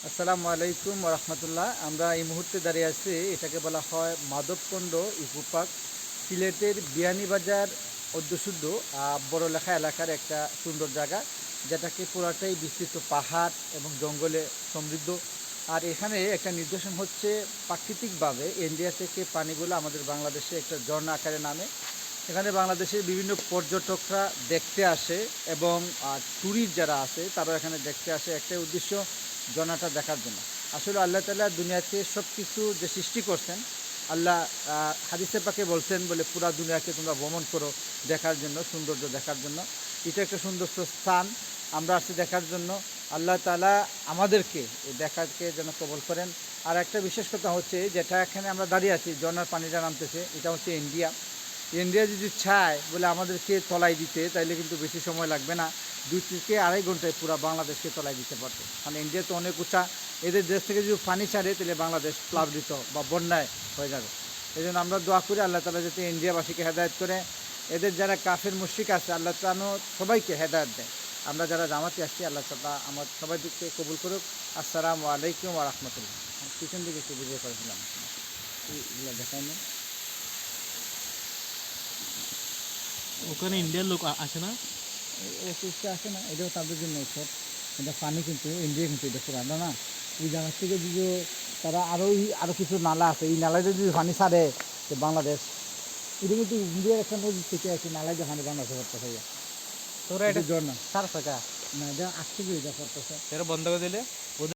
আসসালামু আলাইকুম রহমতুল্লাহ। আমরা এই মুহূর্তে দাঁড়িয়ে আছি, এটাকে বলা হয় মাধবকুণ্ড ইকো পার্ক, সিলেটের বিয়ানীবাজার অধ্যুষুদ্ধ বড়লেখা এলাকার একটা সুন্দর জায়গা, যেটাকে পুরাটাই বিস্তৃত পাহাড় এবং জঙ্গলে সমৃদ্ধ। আর এখানে একটা নিদর্শন হচ্ছে প্রাকৃতিকভাবে ইন্ডিয়া থেকে পানিগুলো আমাদের বাংলাদেশে একটা ঝর্ণা আকারে নামে। এখানে বাংলাদেশের বিভিন্ন পর্যটকরা দেখতে আসে এবং ট্যুরিস্ট যারা আছে তারা এখানে দেখতে আসে একটাই উদ্দেশ্য, ঝর্ণাটা দেখার জন্য। আসলে আল্লাহ তাআলা দুনিয়াতে সব কিছু যে সৃষ্টি করছেন, আল্লাহ হাদিসে পাকে বলছেন বলে পুরা দুনিয়াকে তোমরা ভ্রমণ করো দেখার জন্য, সৌন্দর্য দেখার জন্য। এটা একটা সুন্দর স্থান, আমরা আসছি দেখার জন্য। আল্লাহ তাআলা আমাদেরকে এই দেখাকে যেন কবল করেন। আর একটা বিশেষ কথা হচ্ছে, যেটা এখানে আমরা দাঁড়িয়ে আছি, ঝর্ণার পানিটা নামতেছে, এটা হচ্ছে ইন্ডিয়া। ইন্ডিয়া যদি চায় বলে আমাদেরকে তলায় দিতে, তাইলে কিন্তু বেশি সময় লাগবে না, 2 থেকে আড়াই ঘন্টায় পুরো বাংলাদেশকে তলায় দিতে পারতো। কারণ ইন্ডিয়া তো অনেক উঁচা, এদের দেশ থেকে যদি পানি ছাড়ে তাহলে বাংলাদেশ প্লাবিত বা বন্যায় হয়ে যাবে। এই জন্য আমরা দোয়া করি আল্লাহ তাআলা যাতে ইন্ডিয়াবাসীকে হেদায়েত করে, এদের যারা কাফের মুশরিক আছে আল্লাহ তাআলা সবাইকে হেদায়েত দেয়। আমরা যারা জামাতে আসছি আল্লাহ তাআলা আমার সবাইকে কবুল করুক। আসসালামু আলাইকুম ওয়া রাহমাতুল্লাহ। পিছন দিকে একটু বুঝিয়ে করেছিলাম, দেখাই না। ওখানে ইন্ডিয়ার লোক আসে না? অফিসটা আসে না, এটাও তাদের জন্য সব। এটা পানি কিন্তু ইন্ডিয়া, কিন্তু এটা পুরানো না। এই জায়গা থেকে যদি তারা আরও কিছু নালা আছে, এই নালায় যদি পানি ছাড়ে তো বাংলাদেশ, এটা কিন্তু ইন্ডিয়ার একটা নদী থেকে একটি নালায় যে পানি বাংলাদেশে পড়তেছে ভাইয়া। তোরা এটা ঝর্ণা সার থাকা না, এটা আজ থেকে এটা পড়তেছে। বন্ধ করে দিলে